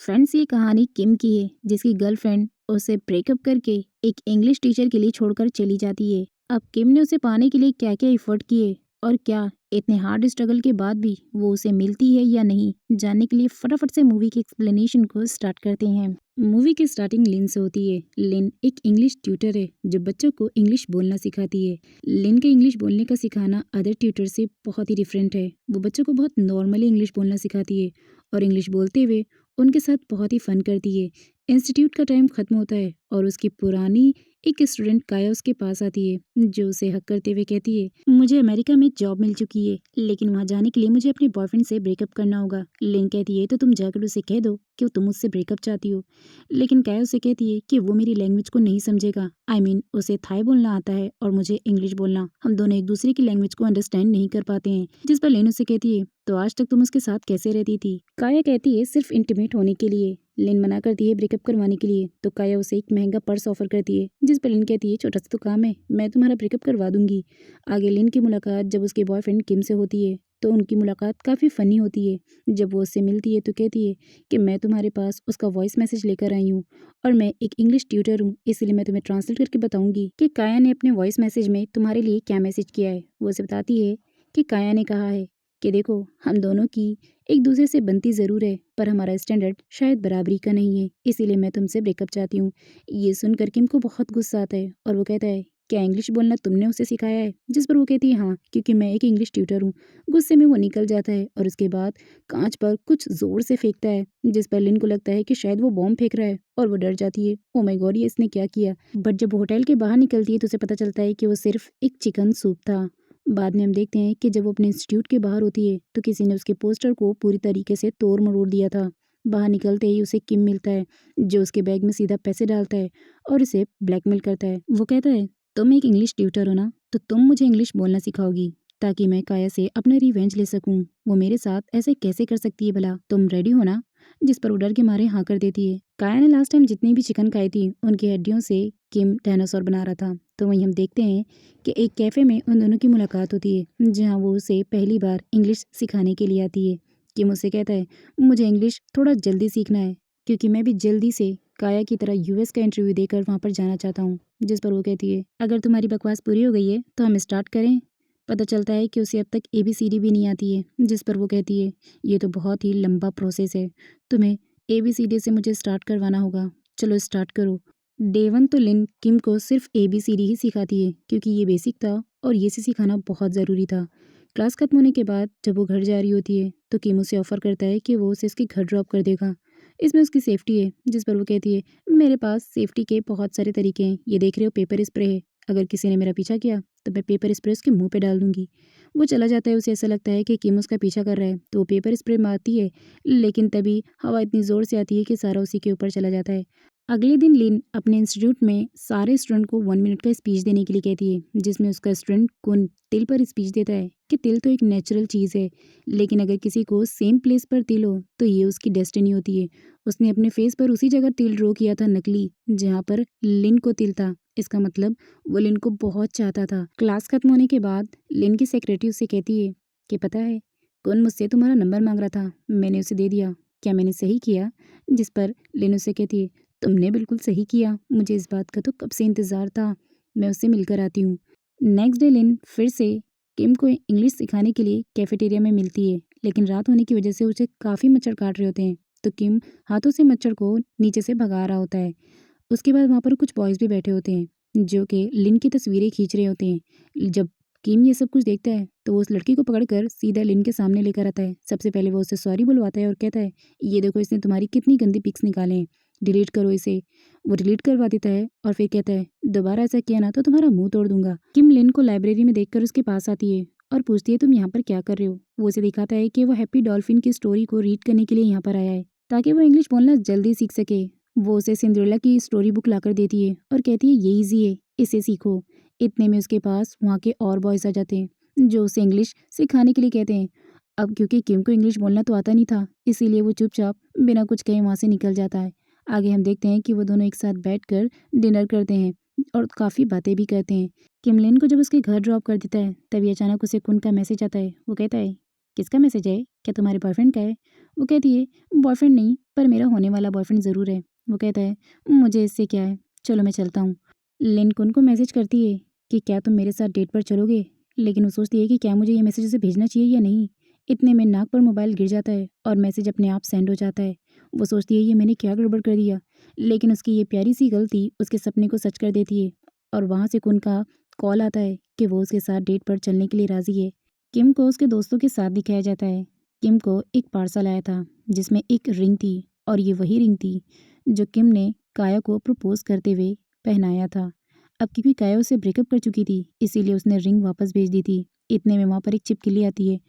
Friends, ये कहानी किम की है जिसकी गर्लफ्रेंड उसे ब्रेकअप करके एक इंग्लिश टीचर के लिए छोड़कर चली जाती है। अब किम ने उसे पाने के लिए क्या क्या एफर्ट किए और क्या इतने हार्ड स्ट्रगल के बाद भी वो उसे मिलती है या नहीं, जानने के लिए फटाफट से मूवी के एक्सप्लेनेशन को स्टार्ट करते हैं। मूवी की स्टार्टिंग लिन से होती है। लिन एक इंग्लिश ट्यूटर है जो बच्चों को इंग्लिश बोलना सिखाती है। लिन का इंग्लिश बोलने का सिखाना अदर ट्यूटर से बहुत ही डिफरेंट है। वो बच्चों को बहुत नॉर्मली इंग्लिश बोलना सिखाती है और इंग्लिश बोलते हुए उनके साथ बहुत ही फन करती है। इंस्टीट्यूट का टाइम खत्म होता है और उसकी पुरानी एक स्टूडेंट काया उसके पास आती है जो उसे हक करते हुए कहती है, मुझे अमेरिका में जॉब मिल चुकी है, लेकिन वहाँ जाने के लिए मुझे अपने बॉयफ्रेंड से ब्रेकअप करना होगा। लिन कहती है, तो तुम जाकर उसे कह दो कि तुम उससे ब्रेकअप चाहती हो। लेकिन काया उसे कहती है कि वो मेरी लैंग्वेज को नहीं समझेगा। उसे थाई बोलना आता है और मुझे इंग्लिश बोलना, हम दोनों एक दूसरे की लैंग्वेज को अंडरस्टैंड नहीं कर पाते हैं। जिस पर लिन उसे कहती है, तो आज तक तुम उसके साथ कैसे रहती थी? काया कहती है, सिर्फ इंटीमेट होने के लिए। लिन मना करती है ब्रेकअप करवाने के लिए, तो काया उसे एक महंगा पर्स ऑफर करती है। जिस पर लिन कहती है, छोटा सा तो काम है, मैं तुम्हारा ब्रेकअप करवा दूंगी। आगे लिन की मुलाकात जब उसके बॉयफ्रेंड किम से होती है तो उनकी मुलाकात काफ़ी फ़नी होती है। जब वो उससे मिलती है तो कहती है कि मैं तुम्हारे पास उसका वॉइस मैसेज लेकर आई हूँ और मैं एक इंग्लिश ट्यूटर हूँ, इसलिए मैं तुम्हें ट्रांसलेट करके बताऊंगी कि काया ने अपने वॉइस मैसेज में तुम्हारे लिए क्या मैसेज किया है। वो उसे बताती है कि काया ने कहा है कि देखो, हम दोनों की एक दूसरे से बनती ज़रूर है, पर हमारा स्टैंडर्ड शायद बराबरी का नहीं है, इसीलिए मैं तुमसे ब्रेकअप चाहती हूँ। ये सुनकर किम को बहुत गुस्सा आता है और वो कहता है, क्या इंग्लिश बोलना तुमने उसे सिखाया है? जिस पर वो कहती है, हाँ, क्योंकि मैं एक इंग्लिश ट्यूटर हूँ। गुस्से में वो निकल जाता है और उसके बाद कांच पर कुछ जोर से फेंकता है, जिस पर लिन को लगता है कि शायद वो बॉम्ब फेंक रहा है और वो डर जाती है। ओ माय गॉड, ये इसने क्या किया? बट जब वो होटल के बाहर निकलती है तो उसे पता चलता है कि वो सिर्फ एक चिकन सूप था। बाद में हम देखते हैं कि जब वो अपने इंस्टीट्यूट के बाहर होती है तो किसी ने उसके पोस्टर को पूरी तरीके से तोड़ मरोड़ दिया था। बाहर निकलते ही उसे किम मिलता है जो उसके बैग में सीधा पैसे डालता है और उसे ब्लैकमेल करता है। वो कहता है, तुम एक इंग्लिश ट्यूटर हो ना, तो तुम मुझे इंग्लिश बोलना सिखाओगी ताकि मैं काया से अपना रिवेंज ले सकूं। वो मेरे साथ ऐसे कैसे कर सकती है भला? तुम रेडी हो ना? जिस पर वो डर के मारे हाँ कर देती है। काया ने लास्ट टाइम जितनी भी चिकन खाई थी उनकी हड्डियों से किम डायनासोर बना रहा था। तो वहीं हम देखते हैं कि एक कैफ़े में उन दोनों की मुलाकात होती है जहाँ वो उसे पहली बार इंग्लिश सिखाने के लिए आती है। किम उसे कहता है, मुझे इंग्लिश थोड़ा जल्दी सीखना है क्योंकि मैं भी जल्दी से काया की तरह यूएस का इंटरव्यू देकर वहाँ पर जाना चाहता हूँ। जिस पर वो कहती है, अगर तुम्हारी बकवास पूरी हो गई है तो हम स्टार्ट करें। पता चलता है कि उसे अब तक ABCD भी नहीं आती है। जिस पर वो कहती है, ये तो बहुत ही लंबा प्रोसेस है, तुम्हें ABCD से मुझे स्टार्ट करवाना होगा, चलो स्टार्ट करो। डे वन तो लिन किम को सिर्फ ABCD ही सिखाती है क्योंकि ये बेसिक था और ये से सिखाना बहुत ज़रूरी था। क्लास खत्म होने के बाद जब वो घर जा रही होती है तो किम उसे ऑफर करता है कि वो उसे उसके घर ड्रॉप कर देगा, इसमें उसकी सेफ्टी है। जिस पर वो कहती है, मेरे पास सेफ्टी के बहुत सारे तरीके हैं, ये देख रहे हो पेपर स्प्रे है, अगर किसी ने मेरा पीछा किया तो मैं पेपर स्प्रे उसके मुंह पे डाल दूंगी। वो चला जाता है। उसे ऐसा लगता है कि किम उसका पीछा कर रहा है तो वो पेपर स्प्रे मारती है, लेकिन तभी हवा इतनी ज़ोर से आती है कि सारा उसी के ऊपर चला जाता है। अगले दिन लिन अपने इंस्टीट्यूट में सारे स्टूडेंट को 1 मिनट का स्पीच देने के लिए कहती है, जिसमें उसका स्टूडेंट कुन तिल पर स्पीच देता है कि तिल तो एक नेचुरल चीज़ है, लेकिन अगर किसी को सेम प्लेस पर तिल हो तो ये उसकी डेस्टिनी होती है। उसने अपने फेस पर उसी जगह तिल ड्रॉ किया था नकली, जहाँ पर लिन को तिल था। इसका मतलब वो लिन को बहुत चाहता था। क्लास खत्म होने के बाद लिन की सेक्रेटरी उससे कहती है कि पता है, कौन मुझसे तुम्हारा नंबर मांग रहा था, मैंने उसे दे दिया, क्या मैंने सही किया? जिस पर लिन उससे कहती है, तुमने बिल्कुल सही किया, मुझे इस बात का तो कब से इंतज़ार था, मैं उससे मिलकर आती हूँ। नेक्स्ट डे लिन फिर से किम को इंग्लिश सिखाने के लिए कैफेटेरिया में मिलती है, लेकिन रात होने की वजह से उसे काफ़ी मच्छर काट रहे होते हैं, तो किम हाथों से मच्छर को नीचे से भगा रहा होता है। उसके बाद वहाँ पर कुछ बॉयज़ भी बैठे होते हैं जो कि लिन की तस्वीरें खींच रहे होते हैं। जब किम ये सब कुछ देखता है तो वो उस लड़की को पकड़कर सीधा लिन के सामने लेकर आता है। सबसे पहले वो उससे सॉरी बुलवाता है और कहता है, ये देखो, इसने तुम्हारी कितनी गंदी पिक्स निकाले हैं, डिलीट करो इसे। वो डिलीट करवा देता है और फिर कहता है, दोबारा ऐसा किया ना तो तुम्हारा मुंह तोड़ दूंगा। किम लिन को लाइब्रेरी में देखकर उसके पास आती है और पूछती है, तुम यहाँ पर क्या कर रहे हो? वो उसे दिखाता है कि वो हैप्पी डॉल्फिन की स्टोरी को रीड करने के लिए यहाँ पर आया है ताकि वो इंग्लिश बोलना जल्दी सीख सके। वो उसे सिंड्रेला की स्टोरी बुक लाकर देती है और कहती है, ये इजी है, इसे सीखो। इतने में उसके पास वहाँ के और बॉयज़ आ जाते हैं जो उसे इंग्लिश सिखाने के लिए कहते हैं। अब क्योंकि किम को इंग्लिश बोलना तो आता नहीं था, इसीलिए वो चुपचाप बिना कुछ कहे वहाँ से निकल जाता है। आगे हम देखते हैं कि वो दोनों एक साथ बैठकर डिनर करते हैं और काफ़ी बातें भी करते हैं। किम लिन को जब उसके घर ड्रॉप कर देता है तभी अचानक उसे कुन का मैसेज आता है। वो कहता है किसका मैसेज है? क्या तुम्हारे बॉयफ्रेंड का है? वो कहती है बॉयफ्रेंड नहीं, पर मेरा होने वाला बॉयफ्रेंड ज़रूर है। वो कहता है मुझे इससे क्या है, चलो मैं चलता हूँ। लिन कुन को मैसेज करती है कि क्या तुम मेरे साथ डेट पर चलोगे, लेकिन वो सोचती है कि क्या मुझे ये मैसेज उसे भेजना चाहिए या नहीं। इतने में नाक पर मोबाइल गिर जाता है और मैसेज अपने आप सेंड हो जाता है। वो सोचती है ये मैंने क्या गड़बड़ कर दिया, लेकिन उसकी ये प्यारी सी गलती उसके सपने को सच कर देती है। और वहाँ से कुन का कॉल आता है कि वो उसके साथ डेट पर चलने के लिए राज़ी है। किम को उसके दोस्तों के साथ दिखाया जाता है। किम को एक पार्सल आया था जिसमें एक रिंग थी और ये वही रिंग थी जो किम ने काया को प्रपोज करते हुए पहनाया था। अब क्योंकि काया उसे ब्रेकअप कर चुकी थी इसीलिए उसने रिंग वापस भेज दी थी। इतने में वहाँ पर एक छिपकली आती है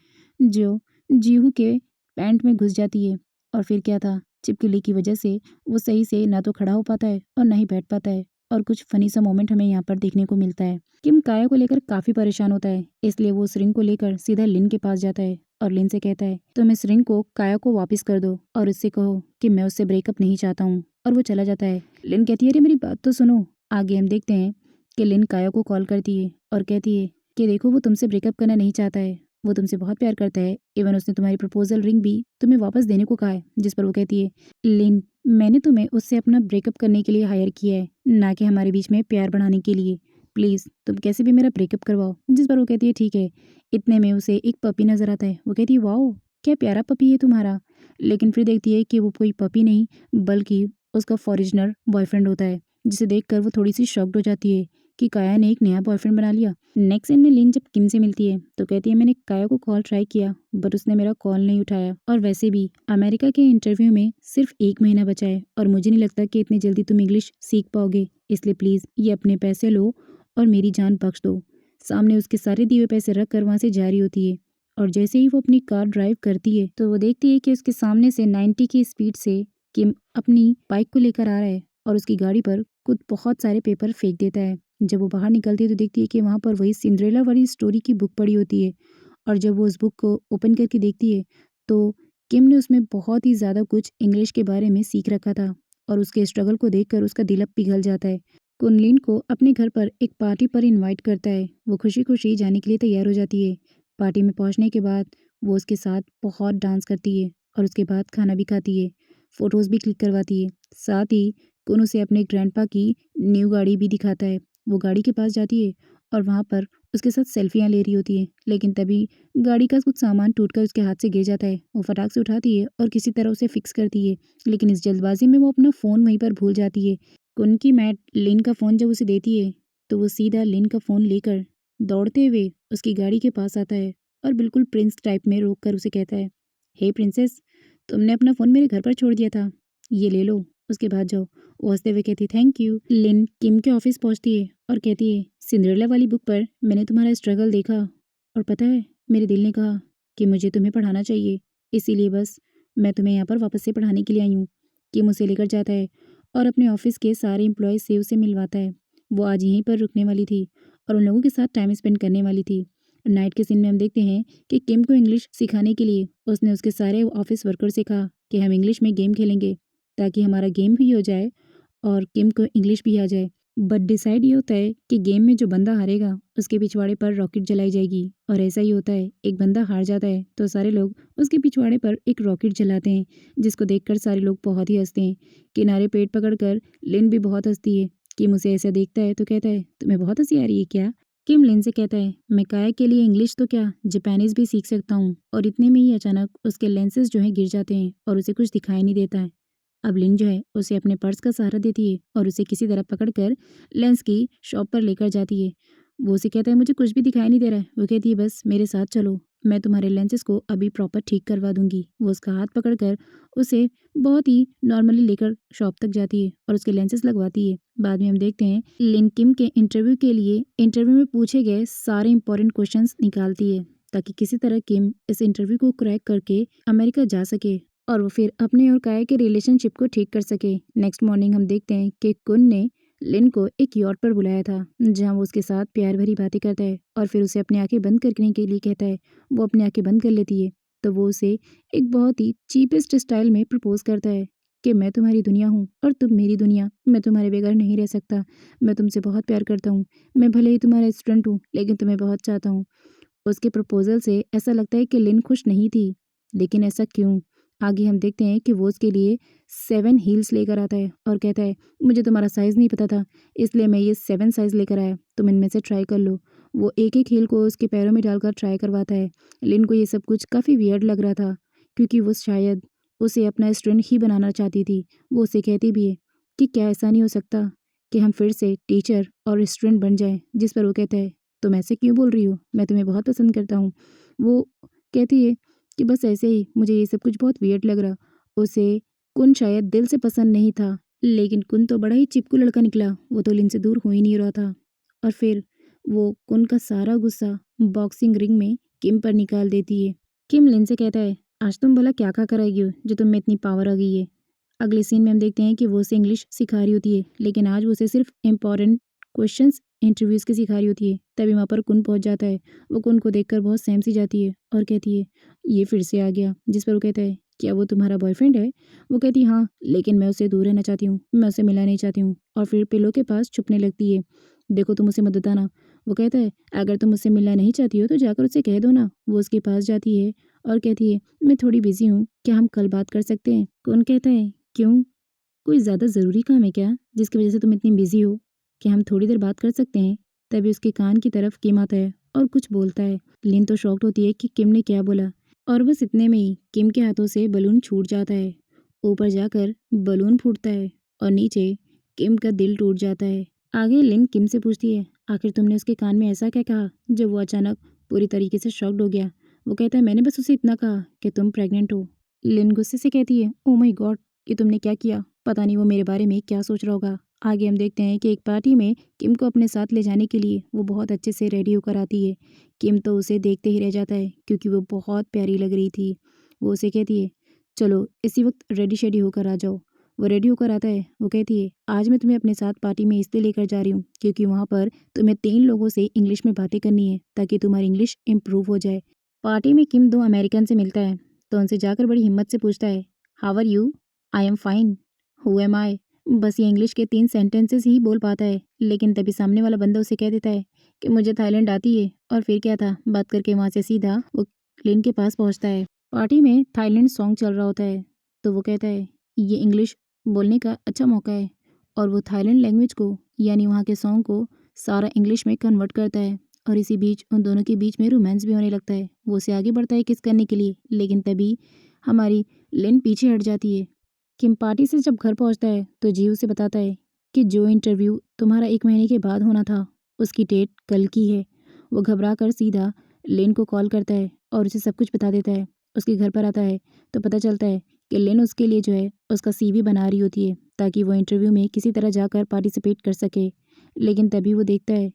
जो जीहू के पैंट में घुस जाती है। और फिर क्या था, छिपकली की वजह से वो सही से ना तो खड़ा हो पाता है और ना ही बैठ पाता है। और कुछ फनी सा मोमेंट हमें यहाँ पर देखने को मिलता है। किम काया को लेकर काफ़ी परेशान होता है, इसलिए वो उस रिंग को लेकर सीधा लिन के पास जाता है और लिन से कहता है तुम इस रिंग को काया को वापस कर दो और उससे कहो कि मैं उससे ब्रेकअप नहीं चाहता हूँ। और वो चला जाता है। लिन कहती है अरे मेरी बात तो सुनो। आगे हम देखते हैं कि लिन काया को कॉल करती है और कहती है कि देखो वो तुमसे ब्रेकअप करना नहीं चाहता है, वो तुमसे बहुत प्यार करता है। इवन उसने तुम्हारी प्रपोजल रिंग भी तुम्हें वापस देने को कहा है। जिस पर वो कहती है लिन मैंने तुम्हें उससे अपना ब्रेकअप करने के लिए हायर किया है, ना कि हमारे बीच में प्यार बढ़ाने के लिए। प्लीज़ तुम कैसे भी मेरा ब्रेकअप करवाओ। जिस पर वो कहती है ठीक है। इतने में उसे एक पपी नज़र आता है। वो कहती है वाओ क्या प्यारा पपी है तुम्हारा। लेकिन फिर देखती है कि वो कोई पपी नहीं बल्कि उसका फॉरिजनर बॉयफ्रेंड होता है, जिसे देखकर वो थोड़ी सी शॉक्ड हो जाती है कि काया ने एक नया बॉयफ्रेंड बना लिया। नेक्स्ट सीन में लिन जब किम से मिलती है तो कहती है मैंने काया को कॉल ट्राई किया बट उसने मेरा कॉल नहीं उठाया, और वैसे भी अमेरिका के इंटरव्यू में सिर्फ 1 महीना बचा है और मुझे नहीं लगता कि इतनी जल्दी तुम इंग्लिश सीख पाओगे, इसलिए प्लीज़ ये अपने पैसे लो और मेरी जान बख्श दो। सामने उसके सारे दिए हुए पैसे रख कर वहाँ से जारी होती है। और जैसे ही वो अपनी कार ड्राइव करती है तो वो देखती है कि उसके सामने से 90 की स्पीड से किम अपनी बाइक को लेकर आ रहा है और उसकी गाड़ी पर खुद बहुत सारे पेपर फेंक देता है। जब वो बाहर निकलती है तो देखती है कि वहाँ पर वही सिंड्रेला वाली स्टोरी की बुक पड़ी होती है। और जब वो उस बुक को ओपन करके देखती है तो किम ने उसमें बहुत ही ज़्यादा कुछ इंग्लिश के बारे में सीख रखा था और उसके स्ट्रगल को देखकर उसका दिल अब पिघल जाता है। कुनलिन को अपने घर पर एक पार्टी पर इनवाइट करता है। वो खुशी खुशी जाने के लिए तैयार हो जाती है। पार्टी में पहुंचने के बाद वो उसके साथ बहुत डांस करती है और उसके बाद खाना भी खाती है, फ़ोटोज़ भी क्लिक करवाती है। साथ ही कुन उसे अपने ग्रैंडपा की न्यू गाड़ी भी दिखाता है। वो गाड़ी के पास जाती है और वहाँ पर उसके साथ सेल्फियाँ ले रही होती है, लेकिन तभी गाड़ी का कुछ सामान टूटकर उसके हाथ से गिर जाता है। वो फटाक से उठाती है और किसी तरह उसे फिक्स करती है, लेकिन इस जल्दबाजी में वो अपना फ़ोन वहीं पर भूल जाती है। कुन की मैट लिन का फ़ोन जब उसे देती है तो वो सीधा लिन का फ़ोन लेकर दौड़ते हुए उसकी गाड़ी के पास आता है और बिल्कुल प्रिंस टाइप में रोक कर उसे कहता है हे प्रिंसेस, तुमने अपना फ़ोन मेरे घर पर छोड़ दिया था, ये ले लो, उसके बाद जाओ। वो हंसते हुए कहती थैंक यू। लिन किम के ऑफिस पहुंचती है और कहती है सिंड्रेला वाली बुक पर मैंने तुम्हारा स्ट्रगल देखा और पता है मेरे दिल ने कहा कि मुझे तुम्हें पढ़ाना चाहिए, इसीलिए बस मैं तुम्हें यहाँ पर वापस से पढ़ाने के लिए आई हूँ। किम उसे लेकर जाता है और अपने ऑफिस के सारे एम्प्लॉयज़ से उसे मिलवाता है। वो आज यहीं पर रुकने वाली थी और उन लोगों के साथ टाइम स्पेंड करने वाली थी। नाइट के सीन में हम देखते हैं कि किम को इंग्लिश सिखाने के लिए उसने उसके सारे ऑफिस वर्कर से कहा कि हम इंग्लिश में गेम खेलेंगे ताकि हमारा गेम भी हो जाए और किम को इंग्लिश भी आ जाए। बट डिसाइड ये होता है कि गेम में जो बंदा हारेगा उसके पिछवाड़े पर रॉकेट जलाई जाएगी, और ऐसा ही होता है। एक बंदा हार जाता है तो सारे लोग उसके पिछवाड़े पर एक रॉकेट जलाते हैं, जिसको देखकर सारे लोग बहुत ही हंसते हैं। किनारे पेट पकड़कर लिन भी बहुत हंसती है। किम उसे ऐसा देखता है तो कहता है तुम्हें बहुत हंसी आ रही है क्या। किम लिन से कहता है मैं काया के लिए इंग्लिश तो क्या जापानीज भी सीख सकता हूँ। और इतने में ही अचानक उसके लेंसेज जो है गिर जाते हैं और उसे कुछ दिखाई नहीं देता है। अब लिन जो है उसे अपने पर्स का सहारा देती है और उसे किसी तरह पकड़कर लेंस की शॉप पर लेकर जाती है। वो उसे कहता है मुझे कुछ भी दिखाई नहीं दे रहा है। वो कहती है बस मेरे साथ चलो, मैं तुम्हारे लेंसेज को अभी प्रॉपर ठीक करवा दूंगी। वो उसका हाथ पकड़कर उसे बहुत ही नॉर्मली लेकर शॉप तक जाती है और उसके लेंसेज लगवाती है। बाद में हम देखते हैं लिन किम के इंटरव्यू के लिए इंटरव्यू में पूछे गए सारे इंपॉर्टेंट क्वेश्चंस निकालती है ताकि किसी तरह किम इस इंटरव्यू को क्रैक करके अमेरिका जा सके और वो फिर अपने और काया के रिलेशनशिप को ठीक कर सके। नेक्स्ट मॉर्निंग हम देखते हैं कि कुन ने लिन को एक यॉट पर बुलाया था जहां वो उसके साथ प्यार भरी बातें करता है और फिर उसे अपनी आंखें बंद करने के लिए कहता है। वो अपनी आंखें बंद कर लेती है तो वो उसे एक बहुत ही चीपेस्ट स्टाइल में प्रपोज करता है कि मैं तुम्हारी दुनिया हूँ और तुम मेरी दुनिया, मैं तुम्हारे बगैर नहीं रह सकता, मैं तुमसे बहुत प्यार करता हूँ, मैं भले ही तुम्हारा स्टूडेंट हूँ लेकिन तुम्हें बहुत चाहता हूँ। उसके प्रपोजल से ऐसा लगता है कि लिन खुश नहीं थी, लेकिन ऐसा क्यों? आगे हम देखते हैं कि वो उसके लिए 7 हील्स लेकर आता है और कहता है, मुझे तुम्हारा साइज़ नहीं पता था, इसलिए मैं ये 7 साइज़ लेकर आया, तुम इनमें से ट्राई कर लो। वो एक-एक हील को उसके पैरों में डालकर ट्राई करवाता है। लिन को ये सब कुछ काफ़ी वियर्ड लग रहा था, क्योंकि वो शायद उसे अपना स्टूडेंट ही बनाना चाहती थी। वो उसे कहती भी है कि क्या ऐसा नहीं हो सकता कि हम फिर से टीचर और स्टूडेंट बन जाएँ? जिस पर वो कहता है, तुम ऐसे क्यों बोल रही हो? मैं तुम्हें बहुत पसंद करता हूँ। वो कहती है कि बस ऐसे ही मुझे ये सब कुछ बहुत वियर्ड लग रहा। उसे कुन शायद दिल से पसंद नहीं था, लेकिन कुन तो बड़ा ही चिपकू लड़का निकला। वो तो लिन से दूर हो ही नहीं रहा था। और फिर वो कुन का सारा गुस्सा बॉक्सिंग रिंग में किम पर निकाल देती है। किम लिन से कहता है, आज तुम भला क्या क्या कराएगी हो जो तुम में इतनी पावर आ गई है? अगले सीन में हम देखते हैं कि वो उसे इंग्लिश सिखा रही होती है, लेकिन आज वो उसे सिर्फ इम्पॉर्टेंट क्वेश्चंस इंटरव्यूज़ की सिखा रही होती है। तभी वहाँ पर कुन पहुँच जाता है। वो कुन को देखकर बहुत सहम सी जाती है और कहती है, ये फिर से आ गया। जिस पर वो कहता है, क्या वो तुम्हारा बॉयफ्रेंड है? वो कहती है, हाँ, लेकिन मैं उससे दूर रहना चाहती हूँ, मैं उससे मिलना नहीं चाहती हूँ। और फिर पिलो के पास छुपने लगती है। देखो तुम उसे मत बताना। वो कहता है, अगर तुम उससे मिलना नहीं चाहती हो तो जाकर उसे कह दो ना। वो उसके पास जाती है और कहती है, मैं थोड़ी बिजी हूँ, क्या हम कल बात कर सकते हैं? कुन कहता है, क्यों? कोई ज़्यादा ज़रूरी काम है क्या जिसकी वजह से तुम इतनी बिजी हो? कि हम थोड़ी देर बात कर सकते हैं? तभी उसके कान की तरफ किम आता है और कुछ बोलता है। लिन तो शॉक्ड होती है कि किम ने क्या बोला, और बस इतने में ही किम के हाथों से बलून छूट जाता है। ऊपर जाकर बलून फूटता है और नीचे किम का दिल टूट जाता है। आगे लिन किम से पूछती है, आखिर तुमने उसके कान में ऐसा क्या कहा जब वो अचानक पूरी तरीके से शॉक्ड हो गया? वो कहता है, मैंने बस उसे इतना कहा कि तुम प्रेग्नेंट हो। लिन गुस्से से कहती है, ओ माय गॉड, ये तुमने क्या किया? पता नहीं वो मेरे बारे में क्या सोच रहा होगा। आगे हम देखते हैं कि एक पार्टी में किम को अपने साथ ले जाने के लिए वो बहुत अच्छे से रेडी होकर आती है। किम तो उसे देखते ही रह जाता है क्योंकि वो बहुत प्यारी लग रही थी। वो उसे कहती है, चलो इसी वक्त रेडी शेडी होकर आ जाओ। वो रेडी होकर आता है। वो कहती है, आज मैं तुम्हें अपने साथ पार्टी में इसलिए लेकर जा रही हूँ क्योंकि वहाँ पर तुम्हें 3 लोगों से इंग्लिश में बातें करनी है ताकि तुम्हारी इंग्लिश इम्प्रूव हो जाए। पार्टी में किम 2 अमेरिकन से मिलता है तो उनसे जाकर बड़ी हिम्मत से पूछता है, how are you? I am fine. Who am I? बस ये इंग्लिश के 3 सेंटेंसेस ही बोल पाता है, लेकिन तभी सामने वाला बंदा उसे कह देता है कि मुझे थाईलैंड आती है। और फिर क्या था, बात करके वहाँ से सीधा वो लिन के पास पहुँचता है। पार्टी में थाईलैंड सॉन्ग चल रहा होता है तो वो कहता है, ये इंग्लिश बोलने का अच्छा मौका है। और वो थाईलैंड लैंग्वेज को यानी वहाँ के सॉन्ग को सारा इंग्लिश में कन्वर्ट करता है। और इसी बीच उन दोनों के बीच में रोमांस भी होने लगता है। वो उसे आगे बढ़ता है किस करने के लिए, लेकिन तभी हमारी लिन पीछे हट जाती है। किम पार्टी से जब घर पहुंचता है तो जी उसे बताता है कि जो इंटरव्यू तुम्हारा 1 महीने के बाद होना था उसकी डेट कल की है। वो घबरा कर सीधा लिन को कॉल करता है और उसे सब कुछ बता देता है। उसके घर पर आता है तो पता चलता है कि लिन उसके लिए जो है उसका सीवी बना रही होती है ताकि वो इंटरव्यू में किसी तरह जाकर पार्टिसिपेट कर सके। लेकिन तभी वो देखता है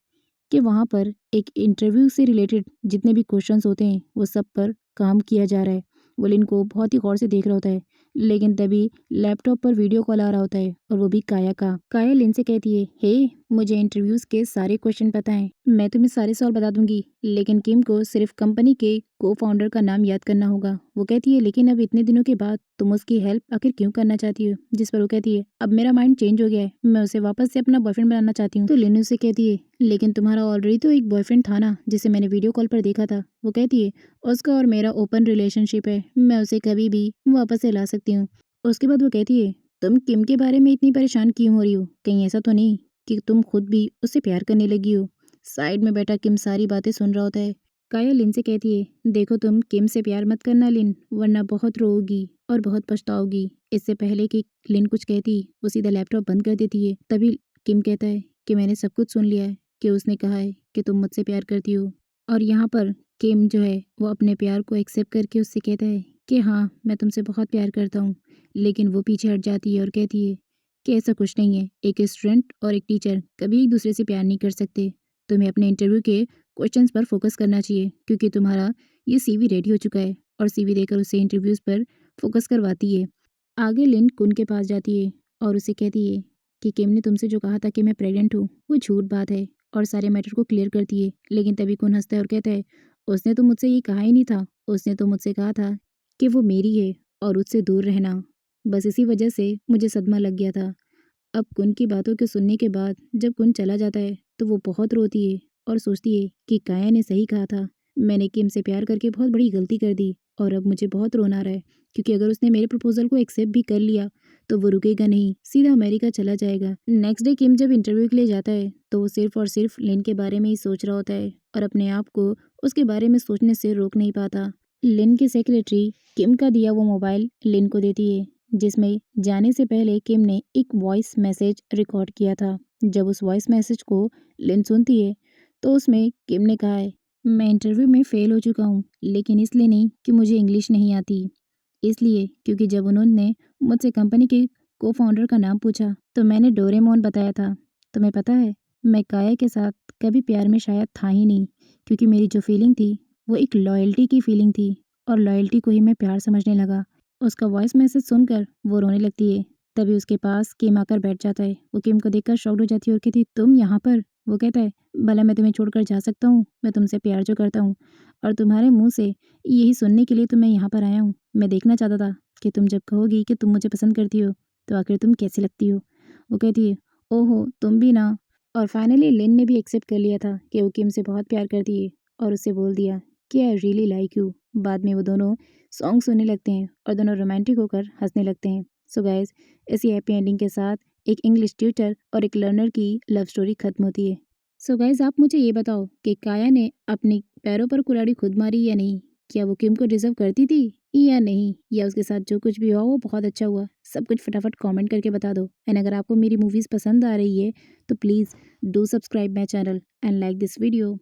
कि वहाँ पर एक इंटरव्यू से रिलेटेड जितने भी क्वेश्चंस होते हैं वो सब पर काम किया जा रहा है। वो लिन को बहुत ही गौर से देख रहा होता है, लेकिन तभी लैपटॉप पर वीडियो कॉल आ रहा होता है और वो भी काया का। काया लिन से कहती है, हे, मुझे इंटरव्यूज के सारे क्वेश्चन पता हैं, मैं तुम्हें सारे सवाल बता दूंगी, लेकिन किम को सिर्फ कंपनी के को फाउंडर का नाम याद करना होगा। वो कहती है, लेकिन अब इतने दिनों के बाद तुम उसकी हेल्प आखिर क्यों करना चाहती हो? जिस पर वो कहती है, अब मेरा माइंड चेंज हो गया है, मैं उसे वापस से अपना बॉयफ्रेंड बनाना चाहती हूँ। तो लिन उसे कहती है, लेकिन तुम्हारा ऑलरेडी तो एक बॉयफ्रेंड था ना जिसे मैंने वीडियो कॉल पर देखा था। वो कहती है, उसका और मेरा ओपन रिलेशनशिप है, मैं उसे कभी भी वापस से ला सकती हूँ। उसके बाद वो कहती है, तुम किम के बारे में इतनी परेशान क्यों हो रही हो? कहीं ऐसा तो नहीं कि तुम खुद भी उससे प्यार करने लगी हो? साइड में बैठा किम सारी बातें सुन रहा होता है। काया लिन से कहती है, देखो तुम किम से प्यार मत करना लिन, वरना बहुत रोओगी और बहुत पछताओगी। इससे पहले कि लिन कुछ कहती वो सीधा लैपटॉप बंद कर देती है। तभी किम कहता है कि मैंने सब कुछ सुन लिया है, कि उसने कहा है कि तुम मुझसे प्यार करती हो। और यहाँ पर किम जो है वो अपने प्यार को एक्सेप्ट करके उससे कहता है कि हाँ, मैं तुमसे बहुत प्यार करता हूँ। लेकिन वो पीछे हट जाती है और कहती है कि ऐसा कुछ नहीं है, एक स्टूडेंट और एक टीचर कभी एक दूसरे से प्यार नहीं कर सकते। तुम्हें अपने इंटरव्यू के क्वेश्चंस पर फोकस करना चाहिए क्योंकि तुम्हारा ये सीवी रेडी हो चुका है। और सीवी देकर उसे इंटरव्यूज़ पर फोकस करवाती है। आगे लिन कुन के पास जाती है और उसे कहती है कि किम ने तुमसे जो कहा था कि मैं प्रेग्नेंट हूँ वो झूठ बात है, और सारे मैटर को क्लियर करती है। लेकिन तभी कुन हंसता है और कहता है, उसने तो मुझसे ये कहा ही नहीं था, उसने तो मुझसे कहा था कि वो मेरी है और उससे दूर रहना। बस इसी वजह से मुझे सदमा लग गया था। अब कुन की बातों के सुनने के बाद जब कुन चला जाता है तो वो बहुत रोती है और सोचती है कि काया ने सही कहा था, मैंने किम से प्यार करके बहुत बड़ी गलती कर दी और अब मुझे बहुत रोना आ रहा है, क्योंकि अगर उसने मेरे प्रपोजल को एक्सेप्ट भी कर लिया तो वो रुकेगा नहीं, सीधा अमेरिका चला जाएगा। नेक्स्ट डे किम जब इंटरव्यू के लिए जाता है तो वो सिर्फ और सिर्फ लिन के बारे में ही सोच रहा होता है और अपने आप को उसके बारे में सोचने से रोक नहीं पाता। लिन की सेक्रेटरी किम का दिया वो मोबाइल लिन को देती है, जिसमें जाने से पहले किम ने एक वॉइस मैसेज रिकॉर्ड किया था। जब उस वॉइस मैसेज को लिन सुनती है तो उसमें किम ने कहा है, मैं इंटरव्यू में फ़ेल हो चुका हूँ, लेकिन इसलिए नहीं कि मुझे इंग्लिश नहीं आती, इसलिए क्योंकि जब उन्होंने मुझसे कंपनी के को-फाउंडर का नाम पूछा तो मैंने डोरेमोन बताया था। तुम्हें पता है, मैं काया के साथ कभी प्यार में शायद था ही नहीं, क्योंकि मेरी जो फीलिंग थी वो एक लॉयल्टी की फीलिंग थी और लॉयल्टी को ही मैं प्यार समझने लगा। उसका वॉइस मैसेज सुनकर वो रोने लगती है। तभी उसके पास किम आकर बैठ जाता है। वो किम को देखकर शॉक्ड हो जाती है और कहती, तुम यहाँ पर? वो कहता है, भला मैं तुम्हें छोड़कर जा सकता हूँ? मैं तुमसे प्यार जो करता हूँ और तुम्हारे मुँह से यही सुनने के लिए तो मैं यहाँ पर आया हूँ। मैं देखना चाहता था कि तुम जब कहोगी कि तुम मुझे पसंद करती हो तो आखिर तुम कैसी लगती हो। वो कहती है, ओहो तुम भी ना। और फाइनली लिन ने भी एक्सेप्ट कर लिया था कि वो किम से बहुत प्यार करती है और उससे बोल दिया कि आई रियली लाइक यू। बाद में वो दोनों सॉन्ग सुनने लगते हैं और दोनों रोमांटिक होकर हंसने लगते हैं। सो गाइज, इसी हैप्पी एंडिंग के साथ एक इंग्लिश ट्यूटर और एक लर्नर की लव स्टोरी खत्म होती है। सो गाइज, आप मुझे ये बताओ कि काया ने अपने पैरों पर कुल्हाड़ी खुद मारी या नहीं? क्या वो किम को डिजर्व करती थी या नहीं? या उसके साथ जो कुछ भी हुआ वो बहुत अच्छा हुआ? सब कुछ फटाफट कमेंट करके बता दो। एंड अगर आपको मेरी मूवीज़ पसंद आ रही है तो please do subscribe my channel and like this video.